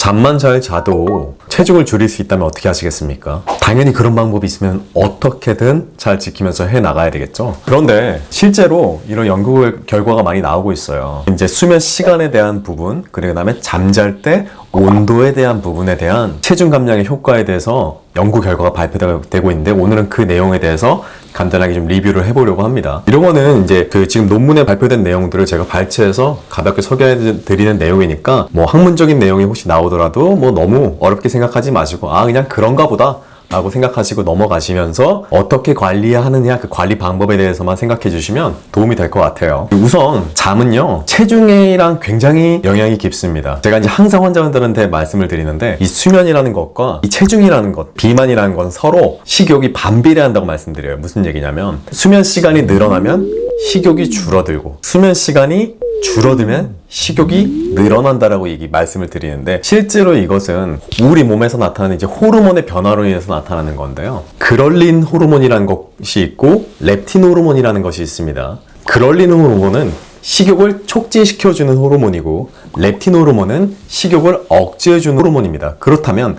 잠만 잘 자도 체중을 줄일 수 있다면 어떻게 하시겠습니까? 당연히 그런 방법이 있으면 어떻게든 잘 지키면서 해 나가야 되겠죠. 그런데 실제로 이런 연구 결과가 많이 나오고 있어요. 이제 수면 시간에 대한 부분, 그리고 그다음에 잠잘 때 온도에 대한 부분에 대한 체중 감량의 효과에 대해서 연구 결과가 발표되고 있는데, 오늘은 그 내용에 대해서 간단하게 좀 리뷰를 해보려고 합니다. 이런 거는 이제 지금 논문에 발표된 내용들을 제가 발췌해서 가볍게 소개해 드리는 내용이니까 뭐 학문적인 내용이 혹시 나오더라도 뭐 너무 어렵게 생각하지 마시고, 그냥 그런가 보다 라고 생각하시고 넘어가시면서 어떻게 관리하느냐, 그 관리 방법에 대해서만 생각해 주시면 도움이 될 것 같아요. 우선 잠은요, 체중이랑 굉장히 영향이 깊습니다. 제가 이제 항상 환자분들한테 말씀을 드리는데, 이 수면이라는 것과 이 체중이라는 것, 비만이라는 건 서로 식욕이 반비례한다고 말씀드려요. 무슨 얘기냐면, 수면 시간이 늘어나면 식욕이 줄어들고, 수면 시간이 줄어들면 식욕이 늘어난다라고 말씀을 드리는데, 실제로 이것은 우리 몸에서 나타나는 이제 호르몬의 변화로 인해서 나타나는 건데요. 그럴린 호르몬이라는 것이 있고 렙틴 호르몬이라는 것이 있습니다. 그럴린 호르몬은 식욕을 촉진시켜주는 호르몬이고, 렙틴 호르몬은 식욕을 억제해주는 호르몬입니다. 그렇다면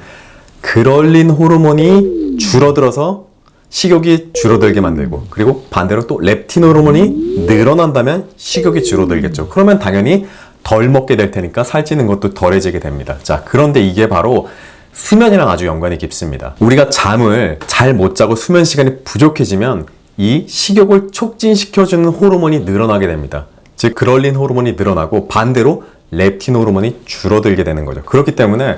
그럴린 호르몬이 줄어들어서 식욕이 줄어들게 만들고, 그리고 반대로 또 렙틴 호르몬이 늘어난다면 식욕이 줄어들겠죠. 그러면 당연히 덜 먹게 될 테니까 살찌는 것도 덜해지게 됩니다. 자, 그런데 이게 바로 수면이랑 아주 연관이 깊습니다. 우리가 잠을 잘 못 자고 수면 시간이 부족해지면 이 식욕을 촉진시켜주는 호르몬이 늘어나게 됩니다. 즉 그럴린 호르몬이 늘어나고 반대로 렙틴 호르몬이 줄어들게 되는 거죠. 그렇기 때문에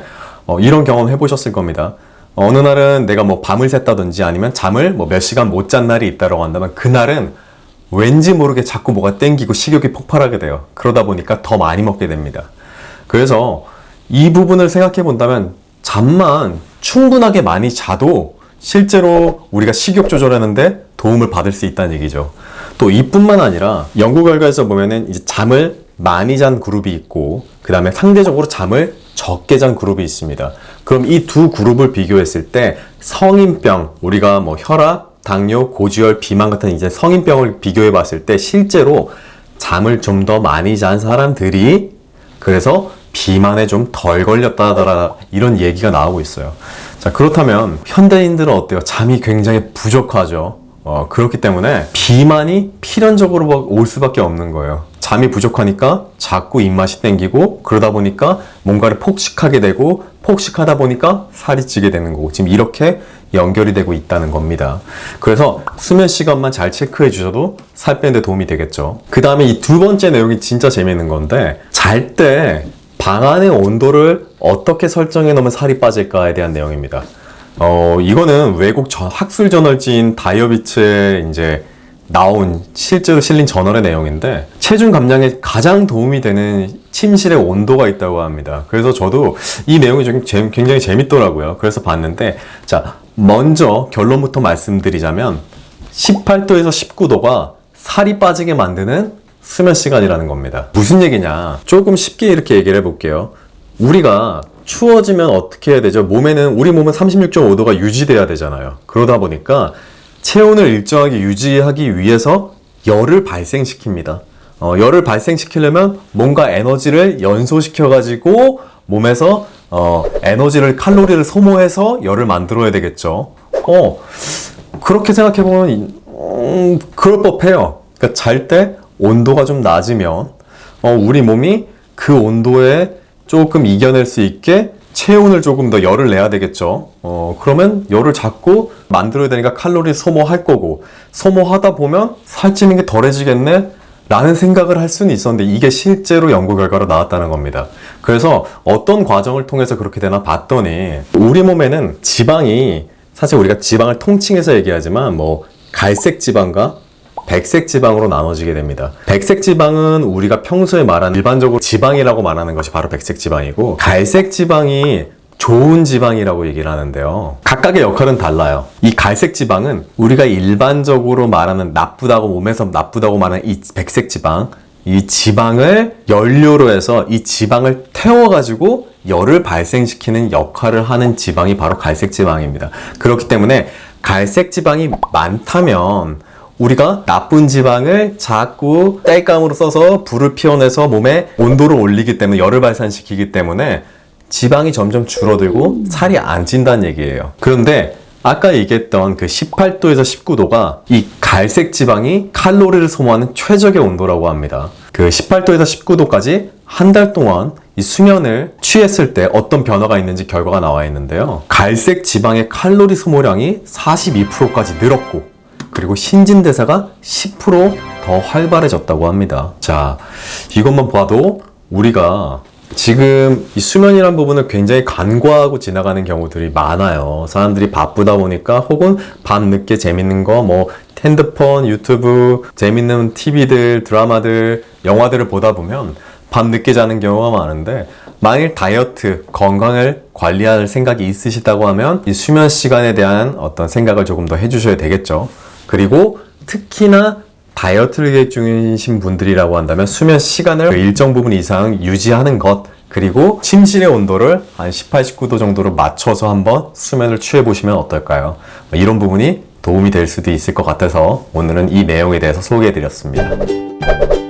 이런 경험 해보셨을 겁니다. 어느 날은 내가 뭐 밤을 샜다든지 아니면 잠을 뭐 몇 시간 못 잔 날이 있다고 한다면, 그날은 왠지 모르게 자꾸 뭐가 땡기고 식욕이 폭발하게 돼요. 그러다 보니까 더 많이 먹게 됩니다. 그래서 이 부분을 생각해 본다면, 잠만 충분하게 많이 자도 실제로 우리가 식욕 조절하는데 도움을 받을 수 있다는 얘기죠. 또 이뿐만 아니라 연구 결과에서 보면은 이제 잠을 많이 잔 그룹이 있고, 그 다음에 상대적으로 잠을 적게 잔 그룹이 있습니다. 그럼 이 두 그룹을 비교했을 때 성인병, 우리가 뭐 혈압, 당뇨, 고지혈, 비만 같은 이제 성인병을 비교해 봤을 때 실제로 잠을 좀 더 많이 잔 사람들이 그래서 비만에 좀 덜 걸렸다더라, 이런 얘기가 나오고 있어요. 자, 그렇다면 현대인들은 어때요? 잠이 굉장히 부족하죠. 그렇기 때문에 비만이 필연적으로 올 수밖에 없는 거예요. 잠이 부족하니까 자꾸 입맛이 땡기고, 그러다 보니까 뭔가를 폭식하게 되고, 폭식하다 보니까 살이 찌게 되는 거고, 지금 이렇게 연결이 되고 있다는 겁니다. 그래서 수면 시간만 잘 체크해 주셔도 살 빼는 데 도움이 되겠죠. 그 다음에 이 두 번째 내용이 진짜 재미있는 건데, 잘 때 방 안의 온도를 어떻게 설정해 놓으면 살이 빠질까에 대한 내용입니다. 이거는 외국 학술 저널지인 다이어비츠에 이제 나온 실제로 실린 저널의 내용인데, 체중 감량에 가장 도움이 되는 침실의 온도가 있다고 합니다. 그래서 저도 이 내용이 굉장히 재밌더라고요. 그래서 봤는데, 자, 먼저 결론부터 말씀드리자면 18도에서 19도가 살이 빠지게 만드는 수면 시간이라는 겁니다. 무슨 얘기냐? 조금 쉽게 이렇게 얘기를 해볼게요. 우리가 추워지면 어떻게 해야 되죠? 우리 몸은 36.5도가 유지돼야 되잖아요. 그러다 보니까 체온을 일정하게 유지하기 위해서 열을 발생시킵니다. 열을 발생시키려면 뭔가 에너지를 연소시켜가지고 몸에서 칼로리를 소모해서 열을 만들어야 되겠죠. 그렇게 생각해보면 그럴 법해요. 그러니까 잘 때 온도가 좀 낮으면 우리 몸이 그 온도에 조금 이겨낼 수 있게 체온을 조금 더 열을 내야 되겠죠. 그러면 열을 자꾸 만들어야 되니까 칼로리 소모할 거고, 소모하다 보면 살찌는 게 덜해지겠네? 라는 생각을 할 수는 있었는데, 이게 실제로 연구 결과로 나왔다는 겁니다. 그래서 어떤 과정을 통해서 그렇게 되나 봤더니, 우리 몸에는 지방이, 사실 우리가 지방을 통칭해서 얘기하지만 뭐 갈색 지방과 백색 지방으로 나눠지게 됩니다. 백색 지방은 우리가 평소에 말하는 일반적으로 지방이라고 말하는 것이 바로 백색 지방이고, 갈색 지방이 좋은 지방이라고 얘기를 하는데요. 각각의 역할은 달라요. 이 갈색 지방은 우리가 일반적으로 말하는 몸에서 나쁘다고 말하는 이 백색 지방, 이 지방을 연료로 해서 이 지방을 태워가지고 열을 발생시키는 역할을 하는 지방이 바로 갈색 지방입니다. 그렇기 때문에 갈색 지방이 많다면 우리가 나쁜 지방을 자꾸 땔감으로 써서 불을 피워내서 몸에 온도를 올리기 때문에, 열을 발산시키기 때문에 지방이 점점 줄어들고 살이 안 찐다는 얘기예요. 그런데 아까 얘기했던 그 18도에서 19도가 이 갈색 지방이 칼로리를 소모하는 최적의 온도라고 합니다. 그 18도에서 19도까지 한 달 동안 이 수면을 취했을 때 어떤 변화가 있는지 결과가 나와 있는데요. 갈색 지방의 칼로리 소모량이 42%까지 늘었고, 그리고 신진대사가 10% 더 활발해졌다고 합니다. 자, 이것만 봐도 우리가 지금 이 수면이란 부분을 굉장히 간과하고 지나가는 경우들이 많아요. 사람들이 바쁘다 보니까, 혹은 밤늦게 재밌는 거, 뭐 핸드폰, 유튜브, 재밌는 TV들, 드라마들, 영화들을 보다 보면 밤늦게 자는 경우가 많은데, 만일 다이어트, 건강을 관리할 생각이 있으시다고 하면 이 수면 시간에 대한 어떤 생각을 조금 더 해주셔야 되겠죠. 그리고 특히나 다이어트를 계획 중이신 분들이라고 한다면 수면 시간을 일정 부분 이상 유지하는 것, 그리고 침실의 온도를 한 18, 19도 정도로 맞춰서 한번 수면을 취해보시면 어떨까요? 이런 부분이 도움이 될 수도 있을 것 같아서 오늘은 이 내용에 대해서 소개해드렸습니다.